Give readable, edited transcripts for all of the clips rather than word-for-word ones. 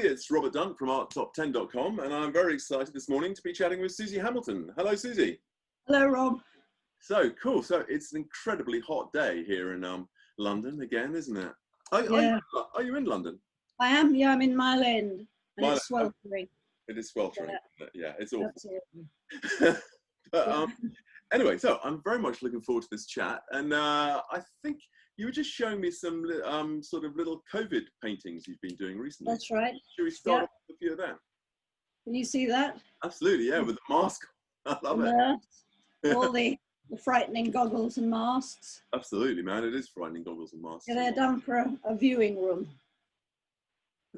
it's Robert Dunt from ArtTop10.com, and I'm very excited this morning to be chatting with Susie Hamilton. Hello, Susie. Hello, Rob. So cool. So it's an incredibly hot day here in London again, isn't it? Are you in London? I am. Yeah, I'm in Mile End, and it's sweltering. It is sweltering. Yeah, it's awful. Absolutely. But anyway, so I'm very much looking forward to this chat, and I think you were just showing me some sort of little COVID paintings you've been doing recently. That's right. Should we start off with a few of them? Can you see that? Absolutely, yeah, with the mask. I love it. All the frightening goggles and masks. Absolutely, man. It is frightening goggles and masks. Yeah, they're done for a viewing room.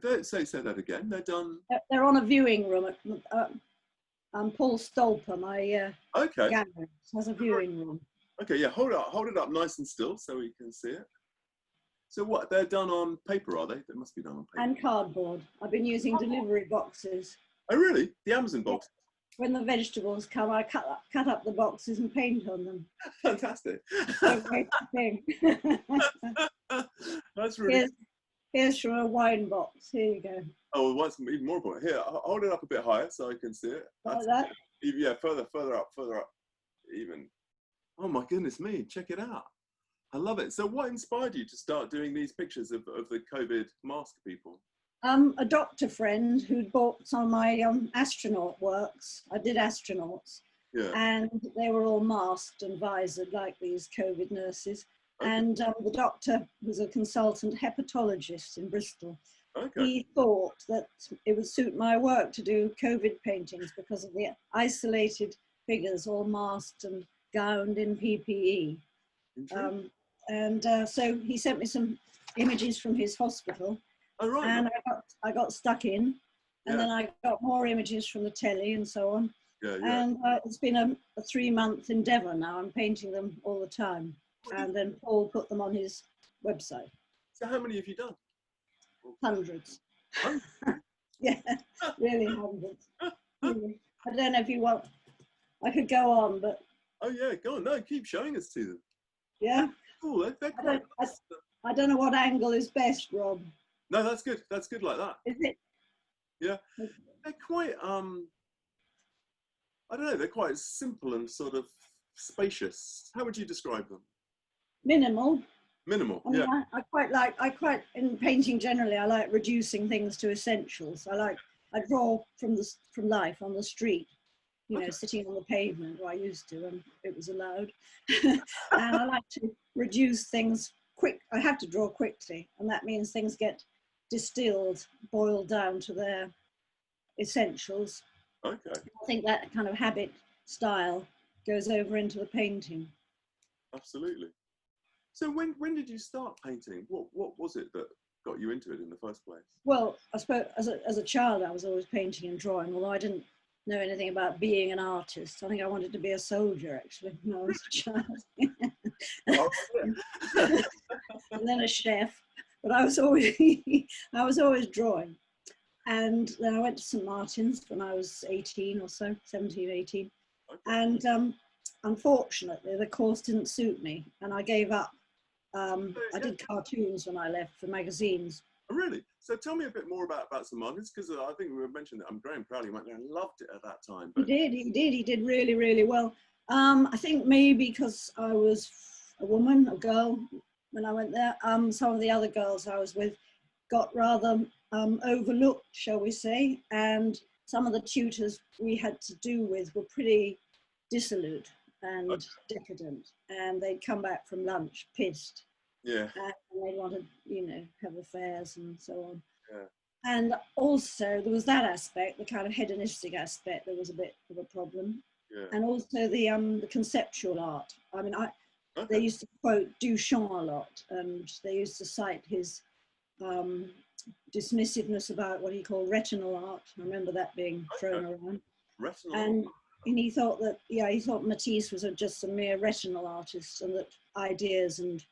Don't say that again. They're done. They're on a viewing room. Paul Stolper, my gallery, has a viewing room. Okay, yeah. Hold it up nice and still so we can see it. So what? They're done on paper, are they? They must be done on paper. And cardboard. I've been using delivery boxes. Oh, really? The Amazon box? When the vegetables come, I cut up the boxes and paint on them. Fantastic. That's really. Here's from a wine box. Here you go. Oh, well, what's even more important? Here, hold it up a bit higher so I can see it. Like that? Yeah, further up, even. Oh my goodness me! Check it out. I love it. So, what inspired you to start doing these pictures of the COVID mask people? A doctor friend who'd bought some of my astronaut works. I did astronauts, and they were all masked and visored like these COVID nurses. Okay. And the doctor was a consultant hepatologist in Bristol. Okay. He thought that it would suit my work to do COVID paintings because of the isolated figures, all masked and gowned in PPE. So he sent me some images from his hospital. Oh, right. And I got stuck in, and then I got more images from the telly and so on. And it's been a 3-month endeavour now. I'm painting them all the time. And then Paul put them on his website. So how many have you done? Hundreds. Yeah, really hundreds. I don't know if you want, I could go on, but. Oh yeah, go on. No, keep showing us to them. Yeah. Cool. I don't know what angle is best, Rob. No, that's good. That's good like that. Is it? Yeah. They're quite, I don't know, they're quite simple and sort of spacious. How would you describe them? Minimal. Minimal, I mean, yeah. In painting generally, I like reducing things to essentials. I draw from life on the street, you know, sitting on the pavement, or I used to, and it was allowed. And I like to reduce things quick. I have to draw quickly, and that means things get distilled, boiled down to their essentials. Okay. I think that kind of habit style goes over into the painting. Absolutely. So when did you start painting? What was it that got you into it in the first place? Well, I suppose as a child I was always painting and drawing, although I didn't know anything about being an artist. I think I wanted to be a soldier actually when I was a child. And then a chef, but I was always drawing. And then I went to St. Martin's when I was 18 or so, 17, 18. Okay. And unfortunately, the course didn't suit me, and I gave up. I did cartoons when I left for magazines. Oh, really? So tell me a bit more about St. Martin's, because I think we mentioned that I'm very proud he went there and loved it at that time. But... He did really, really well. I think maybe because I was a woman, a girl, when I went there. Some of the other girls I was with got rather overlooked, shall we say, and some of the tutors we had to do with were pretty dissolute and decadent, and they'd come back from lunch pissed. Yeah. And they'd want to, you know, have affairs and so on. Yeah. And also there was that aspect, the kind of hedonistic aspect, there was a bit of a problem. Yeah. And also the conceptual art. I mean, they used to quote Duchamp a lot, and they used to cite his dismissiveness about what he called retinal art. I remember that being thrown around. Retinal art. And he thought that, he thought Matisse was just a mere retinal artist, and that ideas and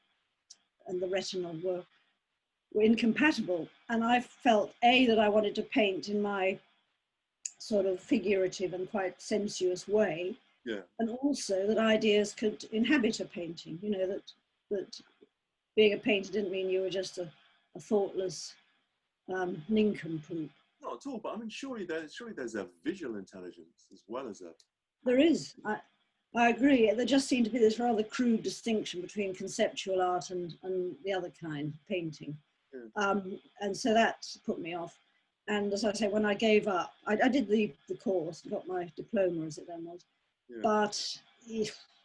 the retinal were incompatible. And I felt, that I wanted to paint in my sort of figurative and quite sensuous way, and also that ideas could inhabit a painting, you know, that being a painter didn't mean you were just a thoughtless nincompoop. not at all. But I mean, surely there's a visual intelligence as well as a. There is. I agree. There just seemed to be this rather crude distinction between conceptual art and the other kind, painting. Yeah. And so that put me off. And as I say, when I gave up, I did the course, got my diploma as it then was, Yeah. but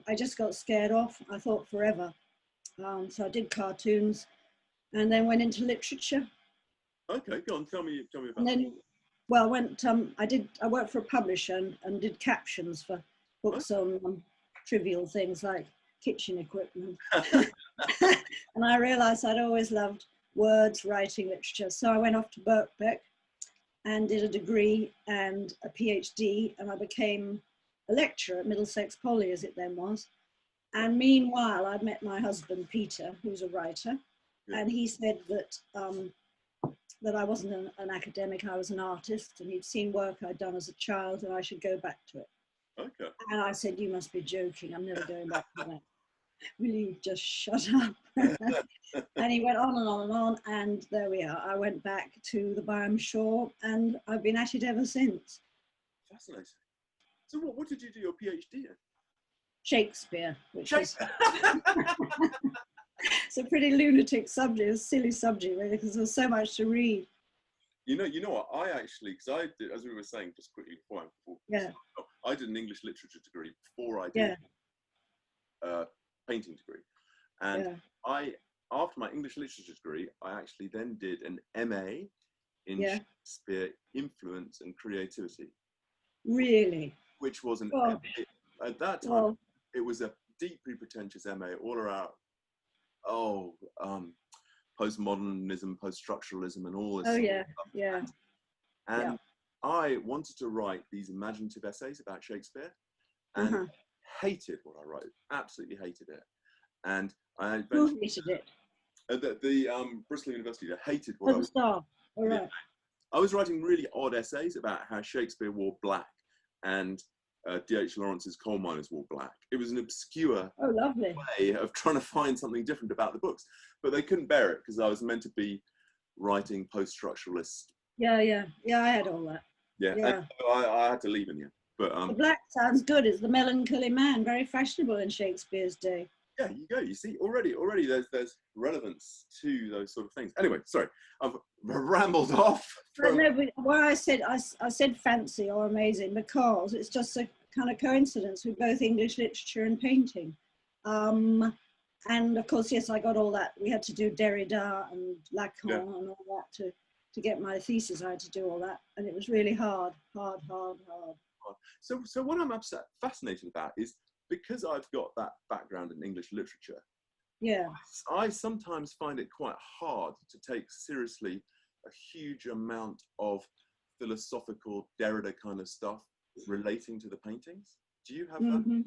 I just got scared off. I thought forever. So I did cartoons and then went into literature. Okay, go on. Tell me about. And then, well, I went. I worked for a publisher and did captions for books on trivial things like kitchen equipment. And I realised I'd always loved words, writing, literature. So I went off to Birkbeck and did a degree and a PhD, and I became a lecturer at Middlesex Poly, as it then was. And meanwhile, I'd met my husband, Peter, who's a writer, and he said that that I wasn't an academic, I was an artist, and he'd seen work I'd done as a child, and I should go back to it. Okay. And I said, you must be joking, I'm never going back to that. Will you just shut up? And he went on and on and on, and there we are. I went back to the Byam Shore, and I've been at it ever since. Fascinating. So what did you do your PhD in? Shakespeare, which is it's a pretty lunatic subject, a silly subject really, because there's so much to read. You know what? I actually, because I did, as we were saying just quickly before I did an English literature degree before I did a painting degree, and after my English literature degree, I actually then did an MA in Shakespeare influence and creativity. Really? Which was an at that time it was a deeply pretentious MA all around postmodernism, post-structuralism, and all this. And I wanted to write these imaginative essays about Shakespeare, and hated what I wrote. Absolutely hated it. And I eventually, who hated it? The Bristol University. They hated what I was. All right. I was writing really odd essays about how Shakespeare wore black and D.H. Lawrence's coal miners wore black. It was an obscure way of trying to find something different about the books, but they couldn't bear it because I was meant to be writing post-structuralist. I had all that. And I had to leave in the end. But the black sounds good. It's the melancholy man, very fashionable in Shakespeare's day. Yeah, you go. You see, already there's relevance to those sort of things. Anyway, sorry, I've rambled off. But no, but why I said fancy or amazing because it's just a kind of coincidence with both English literature and painting. And of course, yes, I got all that. We had to do Derrida and Lacan and all that to get my thesis. I had to do all that, and it was really hard. So what I'm fascinated about is, because I've got that background in English literature, I sometimes find it quite hard to take seriously a huge amount of philosophical Derrida kind of stuff relating to the paintings. Do you have that?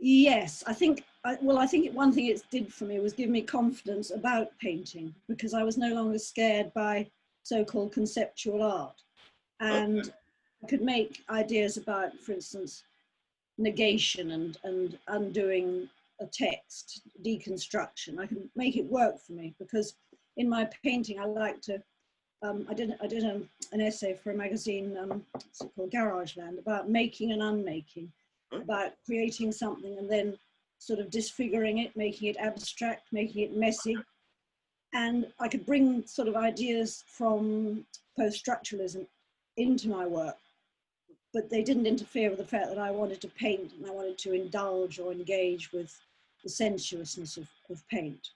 Yes, I think one thing it did for me was give me confidence about painting, because I was no longer scared by so-called conceptual art, and I could make ideas about, for instance, negation and undoing a text, deconstruction. I can make it work for me, because in my painting I like to I did an essay for a magazine called Garageland about making and unmaking, about creating something and then sort of disfiguring it, making it abstract, making it messy. And I could bring sort of ideas from post-structuralism into my work, but they didn't interfere with the fact that I wanted to paint and I wanted to indulge or engage with the sensuousness of paint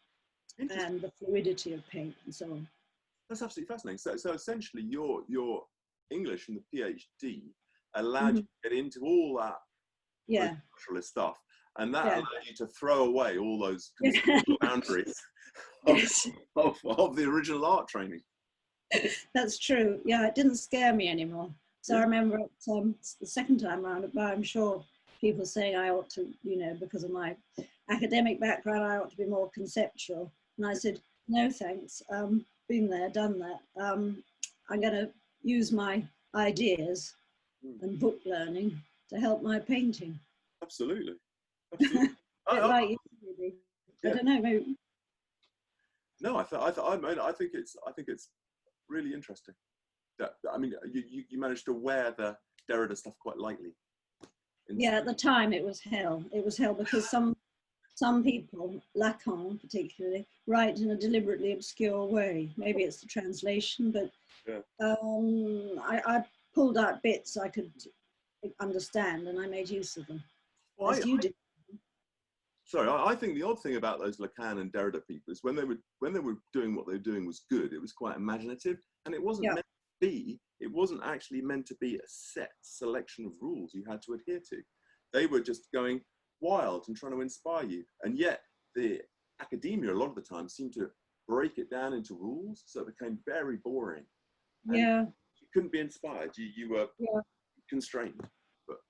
and the fluidity of paint and so on. That's absolutely fascinating. So essentially your English and the PhD allowed you to get into all that structuralist stuff, and that allowed you to throw away all those boundaries of the original art training. That's true. Yeah, it didn't scare me anymore. So I remember the second time around at Byam Shore, people saying I ought to, because of my academic background, I ought to be more conceptual. And I said, no thanks, been there, done that. I'm going to use my ideas and book learning to help my painting. Absolutely. Like you, maybe. I don't know, maybe. No, I think it's really interesting. that, I mean, you managed to wear the Derrida stuff quite lightly. Yeah, at the time it was hell. It was hell because some people, Lacan particularly, write in a deliberately obscure way. Maybe it's the translation, but I pulled out bits I could understand and I made use of them, well, as you did. Sorry, I think the odd thing about those Lacan and Derrida people is when they were doing what they were doing was good. It was quite imaginative, and it wasn't meant to be. It wasn't actually meant to be a set selection of rules you had to adhere to. They were just going wild and trying to inspire you, and yet the academia a lot of the time seemed to break it down into rules, so it became very boring. And you couldn't be inspired. You were constrained.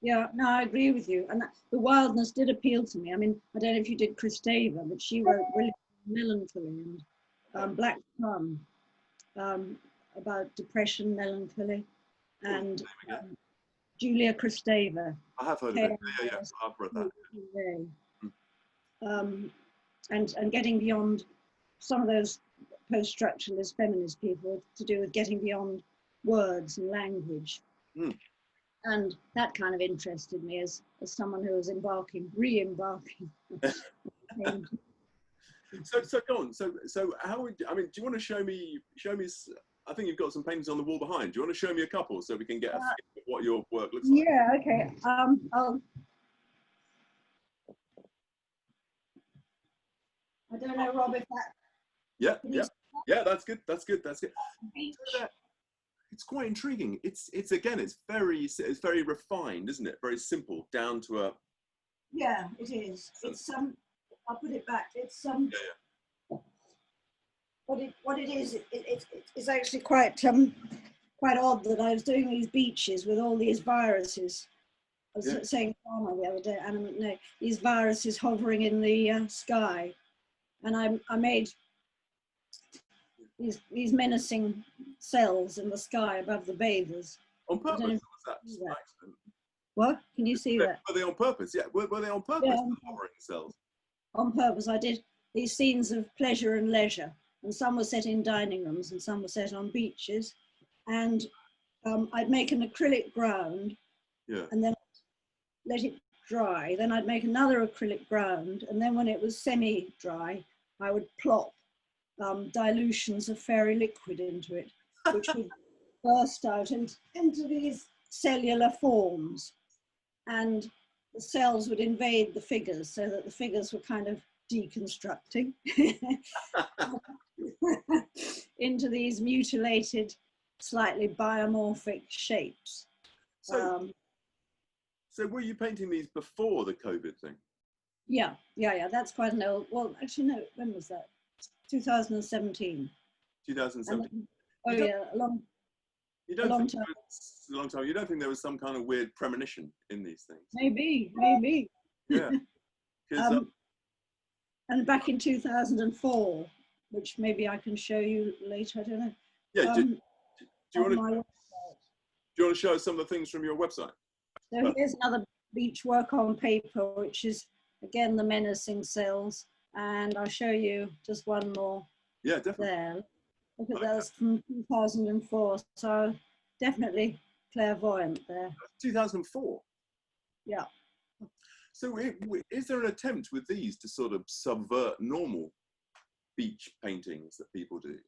Yeah, no, I agree with you. And the wildness did appeal to me. I mean, I don't know if you did Christeva, but she wrote really melancholy and Black Sun, about depression, melancholy, and Julia Christeva. I have heard of it. Yeah, I've read that. And getting beyond some of those post-structuralist feminist people to do with getting beyond words and language. And that kind of interested me as someone who was re-embarking. So go on. So how would, I mean, do you want to show me? I think you've got some paintings on the wall behind. Do you want to show me a couple so we can get a feel of what your work looks like? Yeah. Okay. I don't know, Rob, if that. Yeah. That's good. It's quite intriguing. It's very refined, isn't it? Very simple, down to a. Yeah, it is. It's I'll put it back. It's What it is, it's actually quite odd that I was doing these beaches with all these viruses. I was saying the other day, these viruses hovering in the sky, and I made these menacing cells in the sky above the bathers. On purpose, or was that accident? What? Can you see that? Were they on purpose? Yeah, were they on purpose, the hovering cells? On purpose. I did these scenes of pleasure and leisure, and some were set in dining rooms and some were set on beaches. And I'd make an acrylic ground, and then let it dry. Then I'd make another acrylic ground, and then when it was semi-dry, I would plop dilutions of fairy liquid into it, which would burst out into these cellular forms, and the cells would invade the figures, so that the figures were kind of deconstructing into these mutilated, slightly biomorphic shapes. So were you painting these before the COVID thing? Yeah. That's quite an old. Well, actually, no. When was that? 2017. 2017. Oh yeah, a long time. It's a long time. You don't think there was some kind of weird premonition in these things? Maybe. Yeah. And back in 2004, which maybe I can show you later. I don't know. Yeah. Do you want to show us some of the things from your website? So here's another beach work on paper, which is again the menacing cells, and I'll show you just one more. Yeah, definitely. There. Look at those from 2004. So definitely clairvoyant there. 2004. Yeah. So is there an attempt with these to sort of subvert normal beach paintings that people do?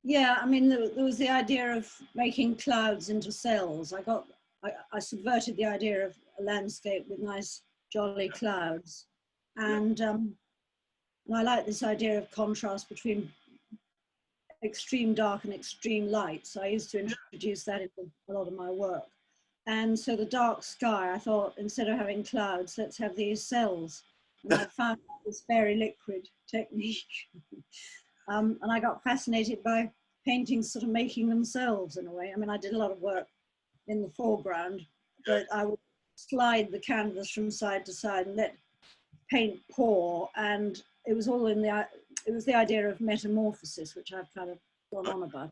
Yeah, I mean, there was the idea of making clouds into cells. I subverted the idea of a landscape with nice, jolly clouds. And I like this idea of contrast between extreme dark and extreme light. So I used to introduce that into a lot of my work. And so the dark sky, I thought, instead of having clouds, let's have these cells. And I found this fairy liquid technique. And I got fascinated by paintings sort of making themselves in a way. I mean, I did a lot of work in the foreground, but I would slide the canvas from side to side and let paint pour. And it was all it was the idea of metamorphosis, which I've kind of gone on about.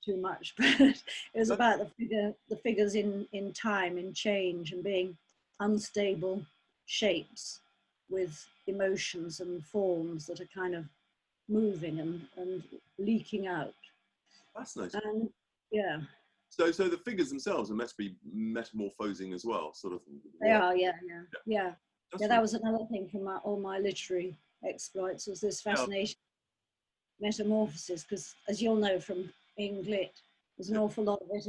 Too much, but it was about the figures in time, in change, and being unstable shapes with emotions and forms that are kind of moving and leaking out. Fascinating. And yeah. So the figures themselves are meant to be metamorphosing as well, sort of. They are, yeah. Yeah, that was really... another thing from all my literary exploits, was this fascination metamorphosis, because as you'll know from being lit, there's an awful lot of it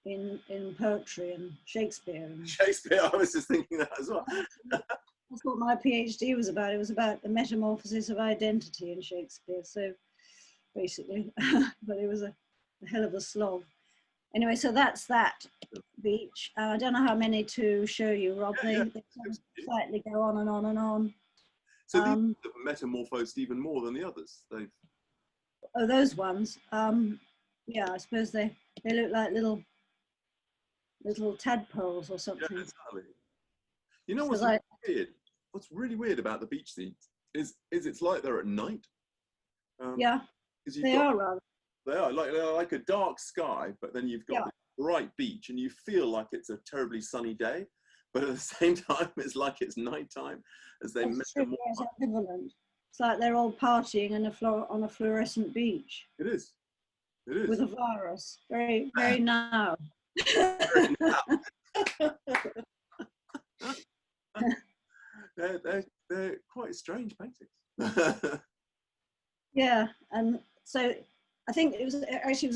in poetry and Shakespeare. Shakespeare, I was just thinking that as well. That's what my PhD was about. It was about the metamorphosis of identity in Shakespeare. So basically, but it was a hell of a slog. Anyway, so that's that beach. I don't know how many to show you, Rob. They slightly go on and on and on. So these have metamorphosed even more than the others. Oh, those ones. Yeah, I suppose they look like little tadpoles or something. Yeah, exactly. You know what's weird? What's really weird about the beach scenes is it's like they're at night. Yeah, they are like a dark sky, but then you've got the bright beach, and you feel like it's a terribly sunny day, but at the same time, it's like it's nighttime as they metamorphose. It's ambivalent. It's like they're all partying on a fluorescent beach. It is. It is. With a virus. Very, very now. Very now. They're quite strange paintings. Yeah, and so I think it was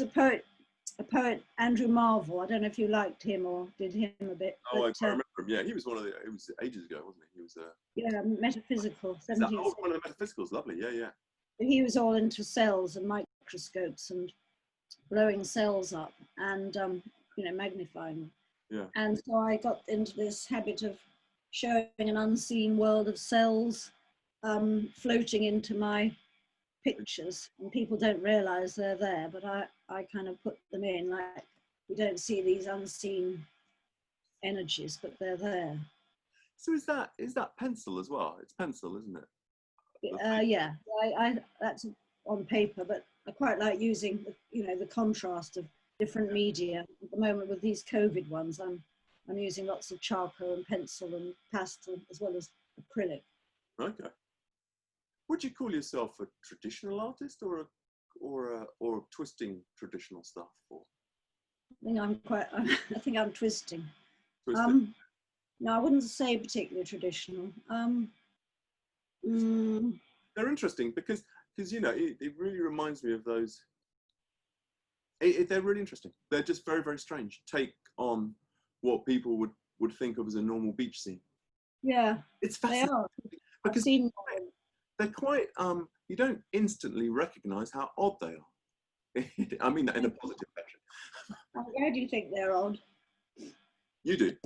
a poet, Andrew Marvell. I don't know if you liked him or did him a bit. Oh, I remember him. Yeah, he was one of the. It was ages ago, wasn't he? He was yeah, metaphysical. One of the metaphysicals. Lovely. Yeah. He was all into cells and microscopes and blowing cells up and magnifying them. Yeah. And so I got into this habit of showing an unseen world of cells floating into my pictures, and people don't realize they're there, but I kind of put them in, like we don't see these unseen energies, but they're there. So is that pencil as well? It's pencil, isn't it? Yeah, that's on paper, but I quite like using the contrast of different media. At the moment with these COVID ones, I'm using lots of charcoal and pencil and pastel as well as acrylic. Okay. Would you call yourself a traditional artist or twisting traditional stuff? Or? I think I'm twisting. Twisting. No, I wouldn't say particularly traditional. They're interesting because it really reminds me of those. They're really interesting. They're just very, very strange take on what people would think of as a normal beach scene. Yeah, it's fascinating. I've seen they're quite you don't instantly recognize how odd they are. I mean that in a positive fashion. I'm glad you think they're odd. You do?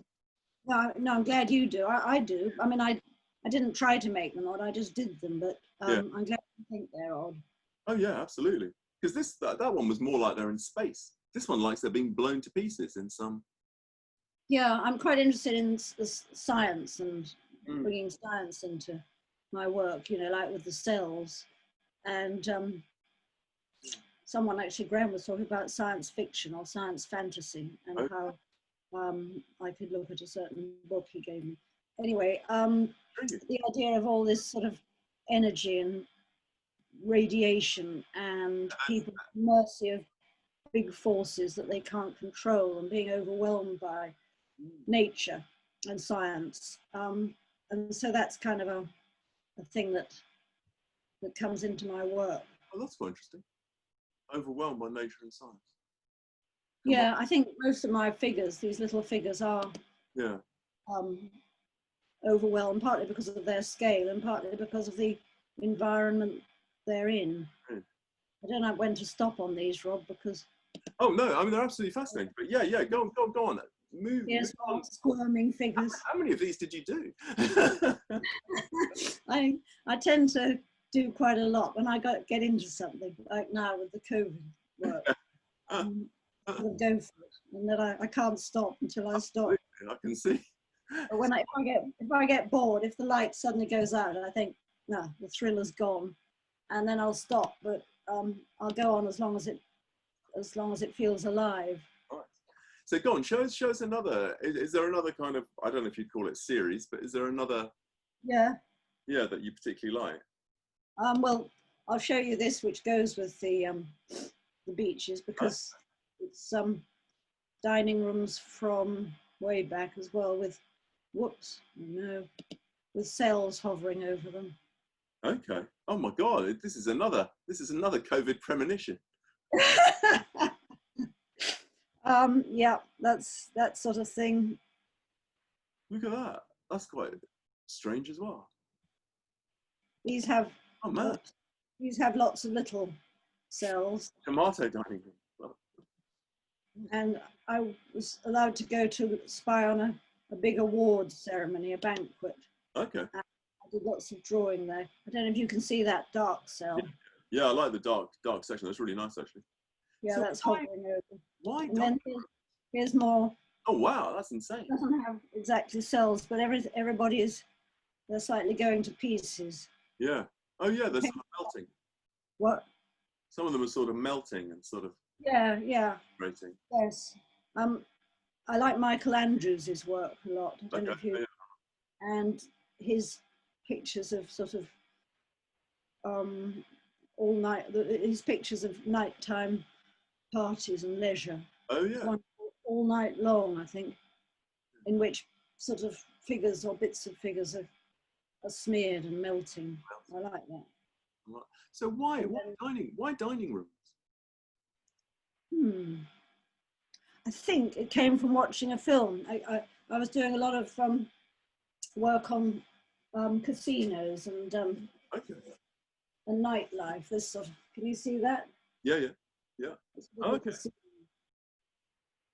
No, I'm glad you do. I do. I mean, I didn't try to make them odd, I just did them, but I'm glad you think they're odd. Oh yeah, absolutely. Because that one was more like they're in space. This one likes they're being blown to pieces in some. Yeah, I'm quite interested in science and bringing science into my work, like with the cells. And someone actually, Graham, was talking about science fiction or science fantasy and how I could look at a certain book he gave me. Anyway, the idea of all this sort of energy and radiation and people at the mercy of big forces that they can't control and being overwhelmed by nature and science. And so that's kind of a thing that comes into my work. Oh, that's quite interesting. Overwhelmed by nature and science. Yeah, I think most of my figures, these little figures, are overwhelmed, partly because of their scale and partly because of the environment they're in. I don't know when to stop on these, Rob, because... Oh, no, I mean, they're absolutely fascinating. But yeah, go on. Move on. Squirming figures. How many of these did you do? I tend to do quite a lot when I get into something, like now with the COVID work. I'll go for it, and then I can't stop until I stop. I can see. But if I get bored, if the light suddenly goes out, I think, no, the thrill is gone, and then I'll stop. But I'll go on as long as it feels alive. Right. So go on, show us another. Is there another kind of, I don't know if you'd call it series, but is there another? Yeah. Yeah, that you particularly like. Well, I'll show you this, which goes with the the beaches, because it's dining rooms from way back as well, with with cells hovering over them. Okay. Oh my God, this is another COVID premonition. Yeah, that's that sort of thing. Look at that. That's quite strange as well. These have man. These have lots of little cells. Tomato dining room. And I was allowed to go to spy on a big award ceremony, a banquet. Okay. And I did lots of drawing there. I don't know if you can see that dark cell. Yeah, I like the dark section. That's really nice, actually. Yeah, so that's hovering over. Why? And then here's more. Oh wow, that's insane. It doesn't have exactly cells, but everybody they're slightly going to pieces. Yeah. Oh yeah, they're sort of melting. What? Some of them are sort of melting and sort of. Yeah. Rating. Yes. I like Michael Andrews' work a lot. I don't know if you. Yeah. And his pictures of sort of all night. His pictures of nighttime parties and leisure. Oh yeah. One all night long, I think, in which sort of figures or bits of figures are smeared and melting. I like that. So why dining rooms? I think it came from watching a film. I was doing a lot of work on casinos and and nightlife. This sort of, can you see that? Yeah. Oh, okay.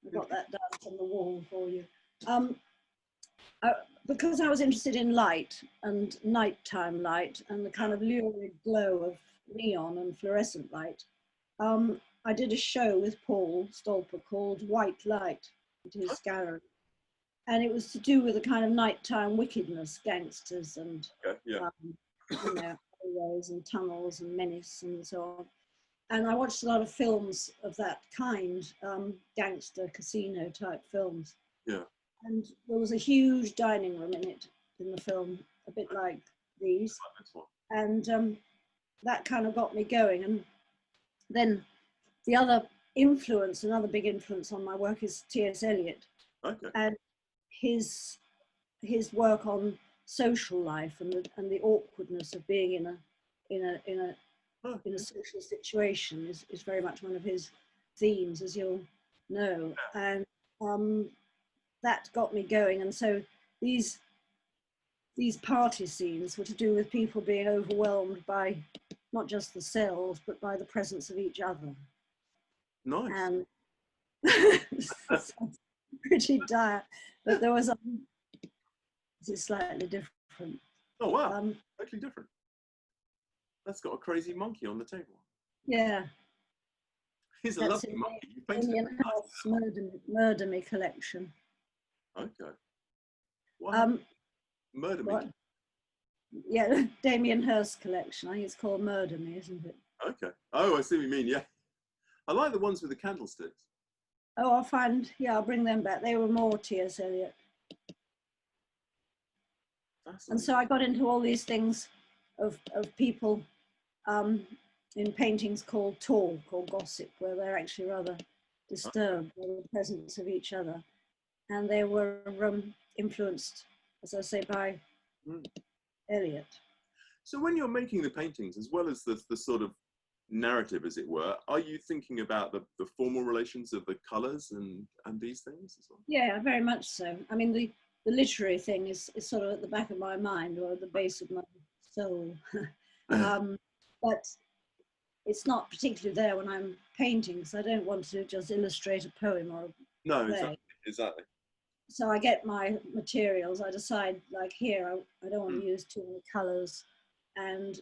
I got that down on the wall for you. Because I was interested in light and nighttime light and the kind of lurid glow of neon and fluorescent light, I did a show with Paul Stolper called White Light at his gallery. And it was to do with a kind of nighttime wickedness, gangsters and highways and tunnels and menace and so on. And I watched a lot of films of that kind, gangster casino type films. Yeah. And there was a huge dining room in it, in the film, a bit like these. And that kind of got me going. And then the other influence, another big influence on my work is T.S. Eliot. Okay. And his work on social life and the awkwardness of being in a social situation is very much one of his themes, as you'll know. And that got me going. And so these party scenes were to do with people being overwhelmed by not just the cells, but by the presence of each other. Nice. And pretty dire, but there was this is slightly different. Oh wow, totally different. That's got a crazy monkey on the table. Yeah. He's a lovely monkey. You painted it. Murder Me collection. Okay. What? Murder Me? What? Yeah, Damien Hirst collection. I think it's called Murder Me, isn't it? Okay. Oh, I see what you mean, yeah. I like the ones with the candlesticks. Oh, I'll bring them back. They were more T.S. Eliot. And so I got into all these things of people in paintings called talk or gossip, where they're actually rather disturbed by the presence of each other. And they were influenced, as I say, by Eliot. So when you're making the paintings, as well as the sort of narrative, as it were, are you thinking about the formal relations of the colours and these things as well? Yeah, very much so. I mean, the literary thing is sort of at the back of my mind, or at the base of my soul. But it's not particularly there when I'm painting, because I don't want to just illustrate a poem or a play. Exactly. So I get my materials. I decide, like here, I don't want to use too many colours, and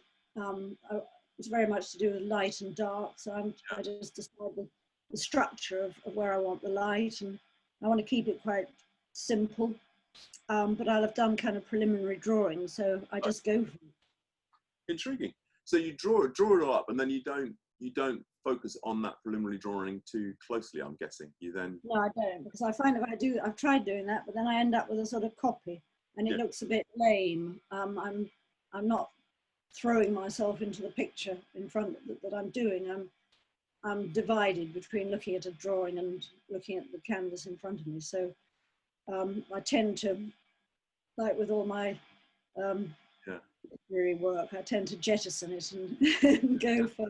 it's very much to do with light and dark. So I just decide the structure of where I want the light, and I want to keep it quite simple. But I'll have done kind of preliminary drawing, so I just go for it. Intriguing. So you draw it all up, and then you don't focus on that preliminary drawing too closely, I'm guessing. You then... No, I don't, because I find if I do, I've tried doing that, but then I end up with a sort of copy, and it looks a bit lame. I'm not throwing myself into the picture in front that I'm doing. I'm divided between looking at a drawing and looking at the canvas in front of me. So I tend to, like with all my literary work, I tend to jettison it and go for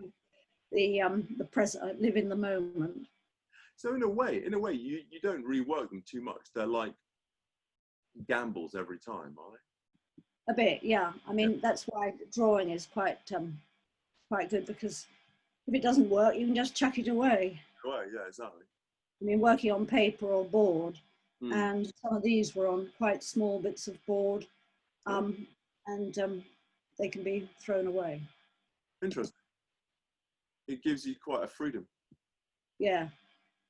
the present. I live in the moment. So in a way, you don't rework them too much. They're like gambles every time, are they? A bit, yeah. I mean, that's why drawing is quite good, because if it doesn't work, you can just chuck it away. Right, yeah, exactly. I mean, working on paper or board, and some of these were on quite small bits of board, and they can be thrown away. Interesting. It gives you quite a freedom. Yeah.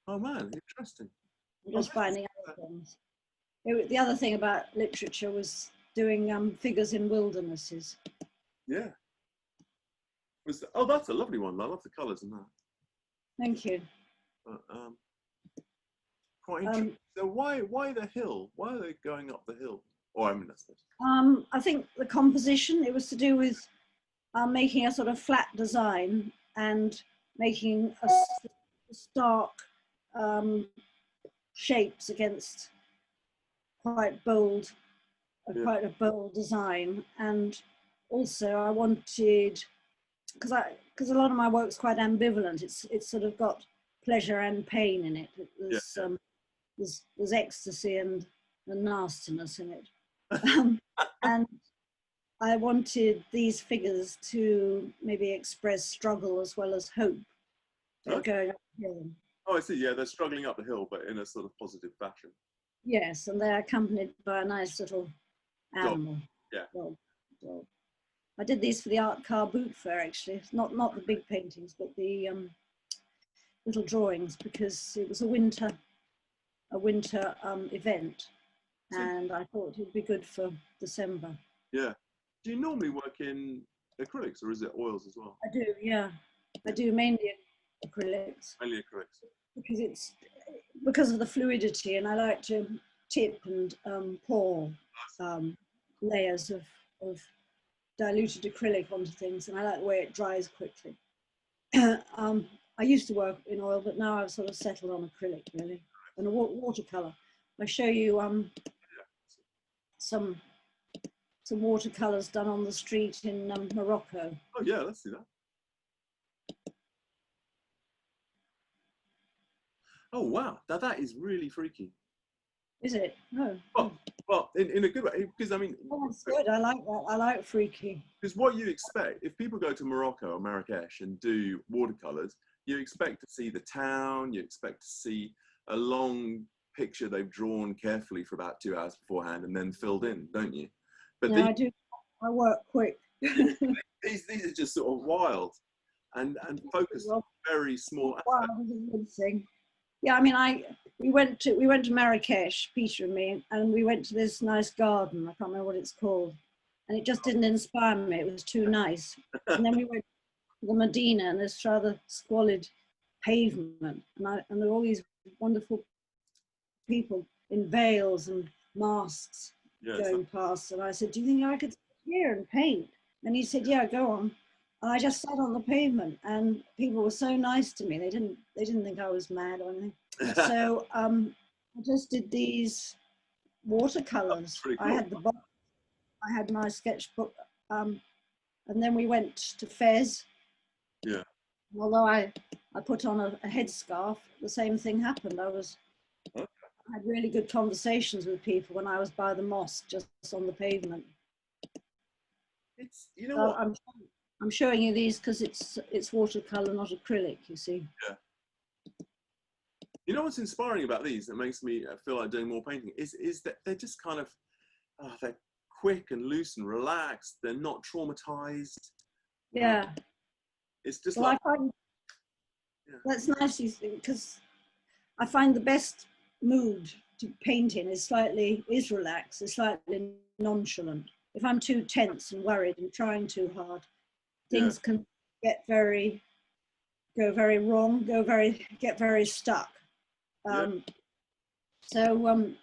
Oh man, interesting. I'm just finding other things. The other thing about literature was doing figures in wildernesses. Yeah. Oh, that's a lovely one. I love the colours in that. Thank you. Quite interesting. So why the hill? Why are they going up the hill? Oh, I mean, that's this. I think the composition, it was to do with making a sort of flat design and making a stark shapes against quite bold, quite a bold design. And also I wanted, because a lot of my work's quite ambivalent. It's sort of got pleasure and pain in it. There's ecstasy and nastiness in it. And I wanted these figures to maybe express struggle as well as hope. Going uphill. Oh, I see. Yeah, they're struggling up the hill, but in a sort of positive fashion. Yes, and they're accompanied by a nice little animal. Dog. Dog. I did these for the art car boot fair, actually. Not the big paintings, but the little drawings, because it was a winter event, and I thought it would be good for December. Yeah. Do you normally work in acrylics, or is it oils as well? I do, yeah. I do mainly acrylics. Mainly acrylics. Because of the fluidity, and I like to tip and pour layers of diluted acrylic onto things, and I like the way it dries quickly. I used to work in oil, but now I've sort of settled on acrylic, really, and a watercolour. I show you some watercolours done on the street in Morocco. Oh yeah, let's see that. Oh wow, that is really freaky. Is it? No. Well, in a good way, because I mean. Oh, that's good. I like that. I like freaky. Because what you expect, if people go to Morocco or Marrakesh and do watercolours, you expect to see the town, you expect to see a long picture they've drawn carefully for about 2 hours beforehand and then filled in, don't you? But yeah, I do. I work quick. these are just sort of wild and focused on very small aspects. Wild is a good thing. Yeah, I mean, we went to Marrakesh, Peter and me, and we went to this nice garden. I can't remember what it's called, and it just didn't inspire me. It was too nice. And then we went to the Medina, and this rather squalid pavement, and there were all these wonderful people in veils and masks going past. And I said, "Do you think I could sit here and paint?" And he said, "Yeah, go on." And I just sat on the pavement, and people were so nice to me. They didn't think I was mad or anything. So I just did these watercolors. Cool. I had the box, I had my sketchbook, and then we went to Fez. Yeah. Although I put on a headscarf, the same thing happened. I had really good conversations with people when I was by the mosque, just on the pavement. It's, you know, so what? I'm showing you these because it's watercolor, not acrylic, you see. Yeah. You know what's inspiring about these that makes me feel like doing more painting is that they're just kind of, they're quick and loose and relaxed. They're not traumatized. Yeah. It's just well, I find that's nice, because I find the best mood to paint in is relaxed, is slightly nonchalant. If I'm too tense and worried and trying too hard, things can go very wrong, get very stuck. So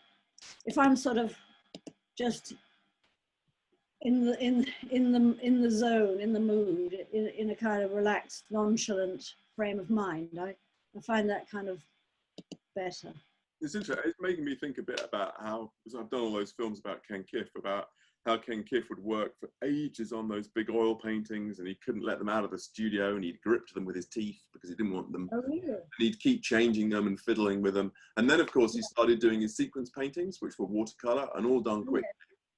if I'm sort of just in the zone, in the mood, in a kind of relaxed, nonchalant frame of mind. I find that kind of better. It's interesting. It's making me think a bit about how, because I've done all those films about Ken Kiff, about how Ken Kiff would work for ages on those big oil paintings, and he couldn't let them out of the studio, and he'd grip them with his teeth because he didn't want them. Oh, really? And he'd keep changing them and fiddling with them. And then, of course, he started doing his sequence paintings, which were watercolor and all done quick,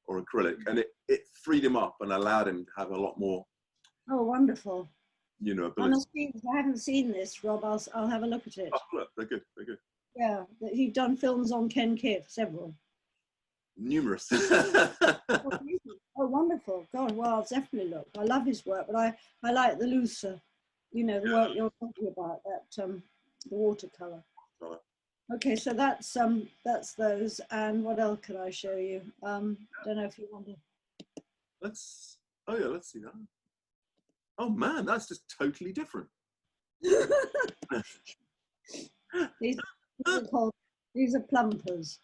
or acrylic, and it freed him up and allowed him to have a lot more. Oh, wonderful! You know, ability. I haven't seen this, Rob. I'll have a look at it. Oh, look, they're good. They're good. Yeah, you've done films on Ken Kiff, several. Numerous. Oh, wonderful! God, well, I'll definitely look. I love his work, but I like the looser, you know, the work you're talking about, that the watercolor. Okay, so that's those. And what else can I show you? Don't know if you want to. Let's see that. Oh man, that's just totally different. These are plumpers.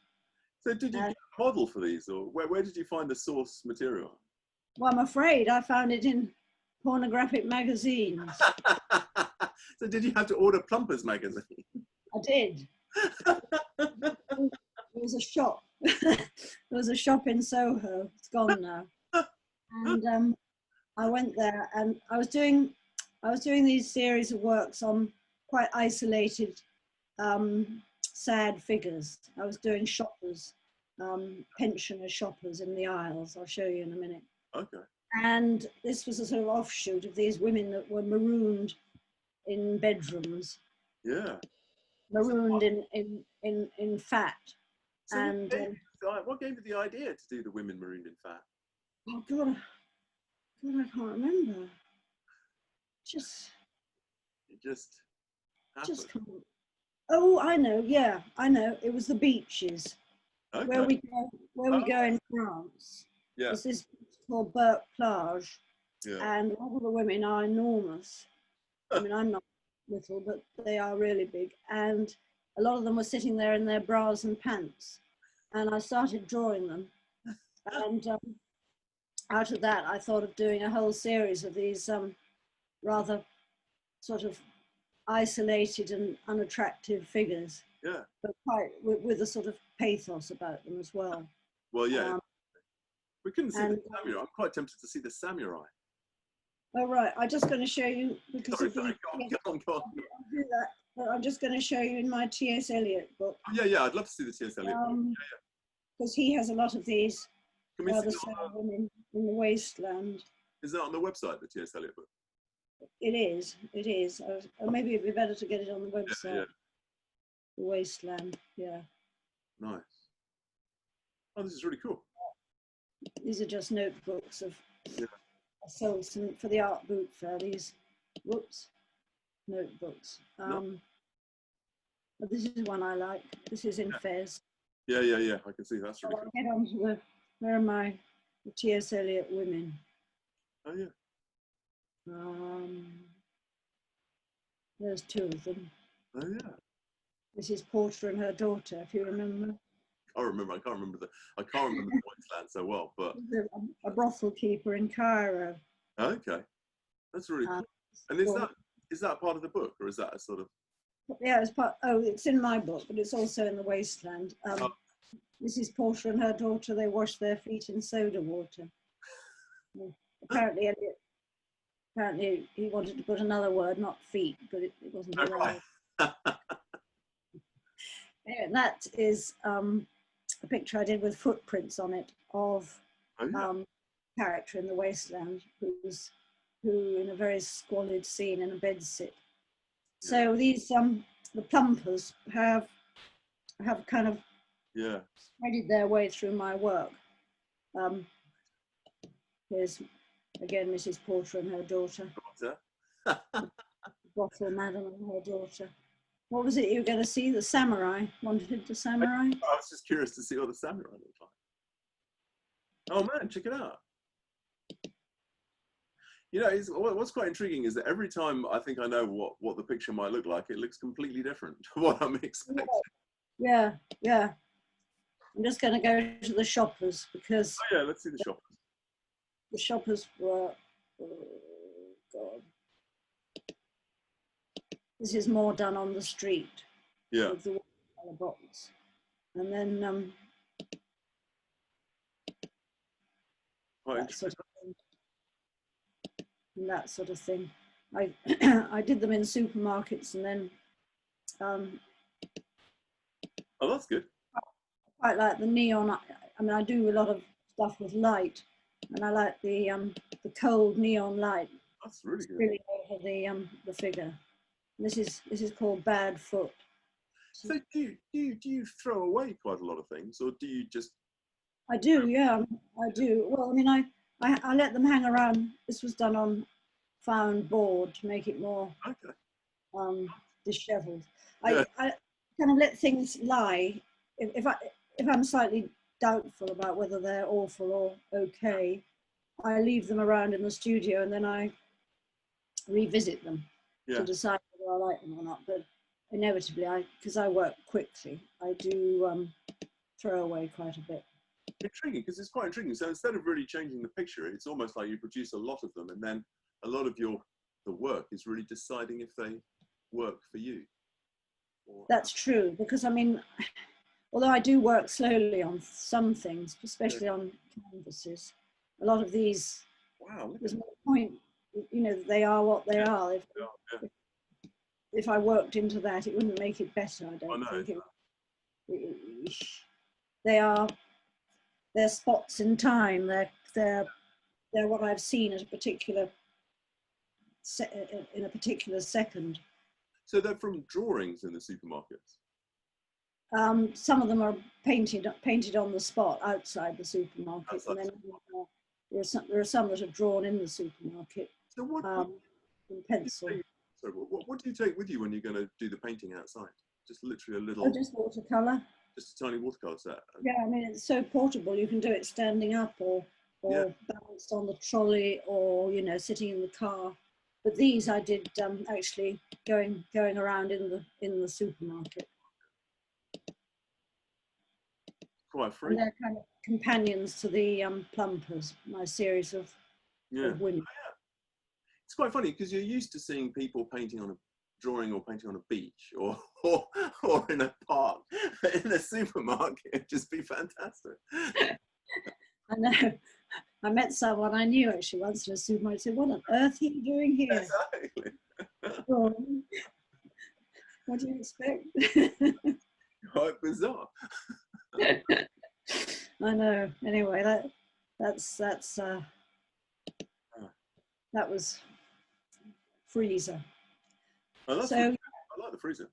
So did you get a model for these, or where did you find the source material? Well, I'm afraid I found it in pornographic magazines. So did you have to order Plumpers magazine? I did. There was a shop. There was a shop in Soho. It's gone now. And I went there, and I was doing these series of works on quite isolated, sad figures. I was doing shoppers, pensioner shoppers in the aisles. I'll show you in a minute. Okay. And this was a sort of offshoot of these women that were marooned in bedrooms. Yeah. Marooned in fat. So and what gave you the idea to do the women marooned in fat? Oh God, I can't remember. It just happened. Oh, I know. Yeah, I know. It was the beaches. Okay. Where we go in France. Yeah. There's this beach called Burke Plage, yeah. And all the women are enormous. I mean, I'm not little, but they are really big. And a lot of them were sitting there in their bras and pants. And I started drawing them. And out of that, I thought of doing a whole series of these rather sort of isolated and unattractive figures. Yeah. But quite with a sort of pathos about them as well. Well, yeah. We couldn't see the samurai. I'm quite tempted to see the samurai. Oh, right. I'm just going to show you. Because Sorry, go on. I'll do that. But I'm just going to show you in my T.S. Eliot book. Oh, yeah, I'd love to see the T.S. Eliot book. Because he has a lot of these rather sad women in the wasteland. Is that on the website, the T.S. Eliot book? It is. Or maybe it'd be better to get it on the website. Yeah. The wasteland, yeah. Nice. Oh, this is really cool. These are just notebooks of. I sold some for the art boot fair. These, notebooks. But this is one I like. This is in Fez. Yeah. I can see that's really cool. I'll get on to where are the T.S. Eliot women? Oh yeah. There's two of them. Oh yeah. Mrs. Porter and her daughter, if you remember. I can't remember the wasteland so well, but a brothel keeper in Cairo. Okay, that's really cool. And is that part of the book, or is that a sort of? Yeah, it's part. Oh, it's in my book, but it's also in the wasteland. Mrs. Porter and her daughter, they wash their feet in soda water. Apparently, he wanted to put another word, not feet, but it wasn't allowed. Anyway, that is a picture I did with footprints on it of character in the wasteland who in a very squalid scene in a bedsit. So these the plumpers have kind of threaded their way through my work. Here's again Mrs. Porter and her daughter. Brothel madam and her daughter. What was it you were going to see? The samurai? Wanted the samurai? I was just curious to see what the samurai looked like. Oh man, check it out. You know, what's quite intriguing is that every time I think I know what the picture might look like, it looks completely different to what I'm expecting. Yeah. I'm just going to go to the shoppers because... Oh yeah, let's see the shoppers. The shoppers were... Oh God. This is more done on the street. Yeah. With the watercolour bottles. And then that sort of thing. And that sort of thing. I did them in supermarkets, and then oh, that's good. I quite like the neon. I mean, I do a lot of stuff with light, and I like the cold neon light. That's really good. Really over the figure. This is called Bad Foot. So do you throw away quite a lot of things, or do you just? I do, yeah, I do. Well, I mean, I let them hang around. This was done on found board to make it more dishevelled. Yeah. I kind of let things lie. If I'm slightly doubtful about whether they're awful or okay, I leave them around in the studio, and then I revisit them to decide whether I like them or not. But inevitably, because I work quickly, I do throw away quite a bit. Intriguing, because it's quite intriguing. So instead of really changing the picture, it's almost like you produce a lot of them, and then a lot of the work is really deciding if they work for you. That's true, because I mean, although I do work slowly on some things, especially on canvases, a lot of these, there's no point, you know, they are what they are. If I worked into that, it wouldn't make it better, I don't think. They're spots in time. They're what I've seen at a particular in a particular second. So they're from drawings in the supermarkets? Some of them are painted on the spot outside the supermarket, and then there are some that are drawn in the supermarket. So in pencil. What do you take with you when you're going to do the painting outside? Just literally a little. Oh, just watercolour. Just a tiny watercolour set. Yeah, I mean, it's so portable. You can do it standing up or balanced on the trolley, or, you know, sitting in the car. But these I did actually going around in the supermarket. Quite free. And they're kind of companions to the plumpers, my series of women. Oh, yeah. It's quite funny because you're used to seeing people painting on a drawing or painting on a beach or in a park. But in a supermarket, it'd just be fantastic. I know. I met someone I knew actually once in a supermarket. I said, "What on earth are you doing here?" Exactly. What do you expect? Quite bizarre. I know. Anyway, that was Freezer. Oh, that's really, I like the Freezer.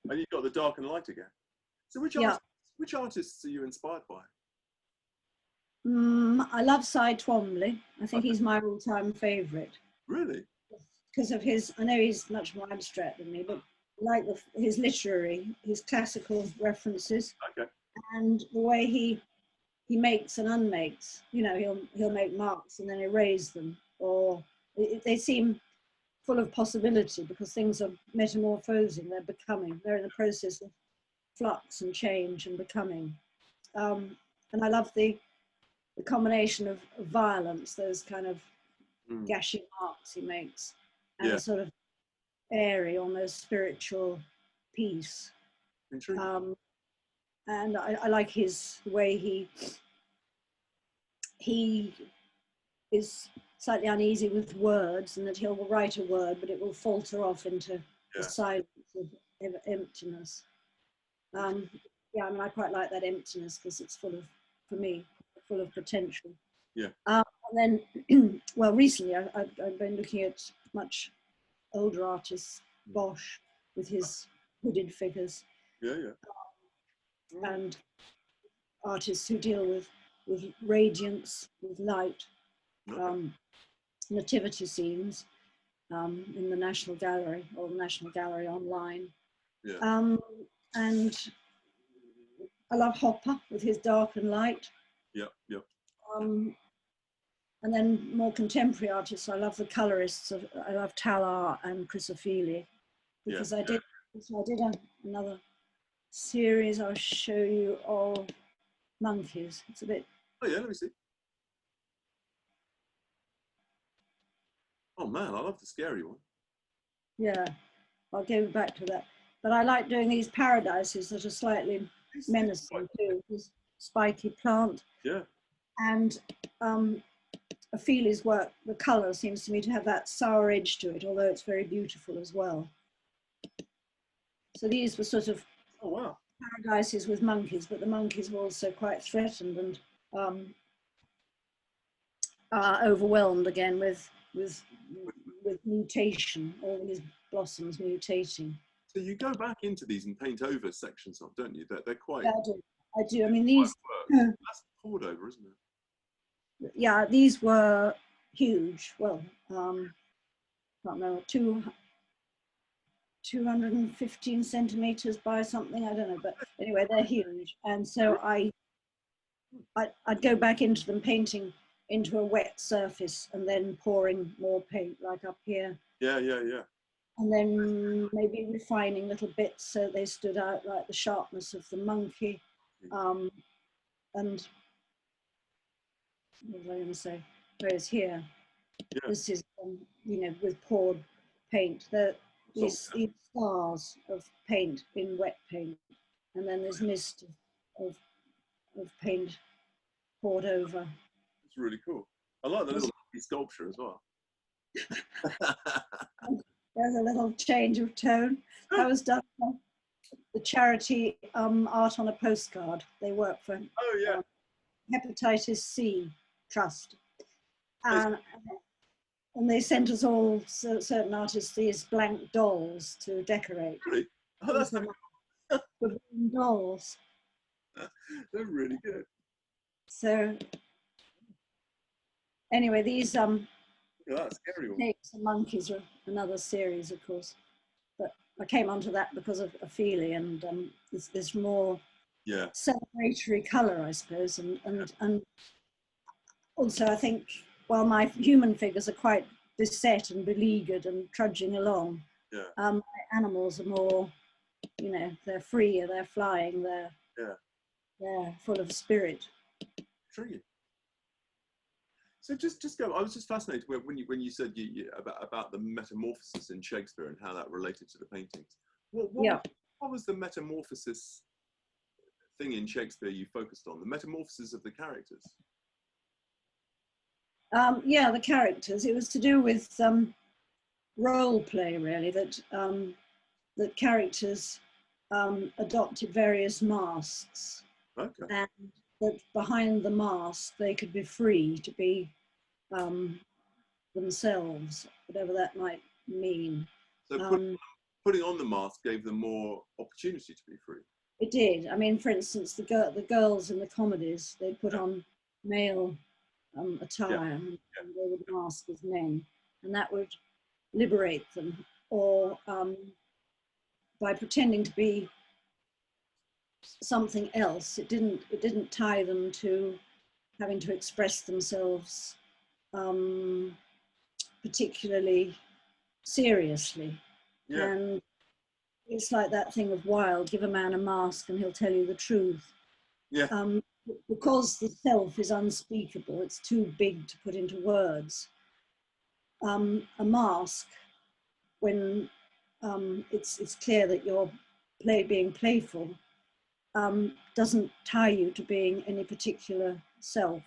And you've got the dark and light again. So which artists are you inspired by? I love Cy Twombly. I think he's my all-time favourite. Really? Because of his, I know he's much more abstract than me, but I like his classical references, and the way he makes and unmakes. You know, he'll make marks and then erase them, or they seem full of possibility because things are metamorphosing. They're in the process of flux and change and becoming. And I love the combination of violence, those kind of gashing marks he makes, and a sort of airy, almost spiritual piece. And I like the way he is slightly uneasy with words, and that he'll write a word, but it will falter off into the silence of emptiness. I mean, I quite like that emptiness because it's full of potential. Yeah. And then, well, recently I've been looking at much older artists, Bosch, with his hooded figures. And artists who deal with radiance, with light, nativity scenes in the National Gallery or the National Gallery online. And I love Hopper with his dark and light. And then more contemporary artists, I love the colorists. I love Talar and Chrysophilia, because I did another series I'll show you of monkeys. It's a bit. Oh yeah, let me see. Oh man, I love the scary one. Yeah, I'll go back to that. But I like doing these paradises that are slightly menacing too. This spiky plant. Yeah. And Ophelie's work, the colour seems to me to have that sour edge to it, although it's very beautiful as well. So these were sort of paradises with monkeys, but the monkeys were also quite threatened and overwhelmed again with mutation, all these blossoms mutating. So you go back into these and paint over sections of, don't you? They're quite. Yeah, I do. I mean, these. That's poured over, isn't it? Yeah, these were huge. Well, I can't remember, 215 centimeters by something. I don't know, but anyway, they're huge. And so I'd go back into them, painting into a wet surface and then pouring more paint, like up here. Yeah, yeah, yeah. And then maybe refining little bits so they stood out, like the sharpness of the monkey. And what was I going to say? Whereas here, this is, you know, with poured paint. These stars of paint in wet paint, and then there's mist of paint poured over. It's really cool. I like the little sculpture as well. There's a little change of tone. That was done by the charity Art on a Postcard. They work for Hepatitis C Trust. And they sent us all, certain artists, these blank dolls to decorate. Really? Oh, that's the dolls. They're really good. So anyway, these that's scary. snakes and monkeys are another series, of course. But I came onto that because of Ophelia and this more celebratory colour, I suppose, and also I think while my human figures are quite beset and beleaguered and trudging along, my animals are more, you know, they're free, they're flying, they're full of spirit. Intriguing. So just go. I was just fascinated when you said about the metamorphosis in Shakespeare and how that related to the paintings. What was the metamorphosis thing in Shakespeare you focused on? The metamorphosis of the characters. The characters. It was to do with role play, really. That characters adopted various masks, and that behind the mask they could be free to be themselves, whatever that might mean. So putting on the mask gave them more opportunity to be free. It did. I mean, for instance, the girls in the comedies, they put on male attire and they would mask as men, and that would liberate them. Or by pretending to be something else, it didn't tie them to having to express themselves particularly seriously. And it's like that thing of Wilde, give a man a mask and he'll tell you the truth. Because the self is unspeakable, it's too big to put into words. A mask, when it's clear that you're being playful, doesn't tie you to being any particular self.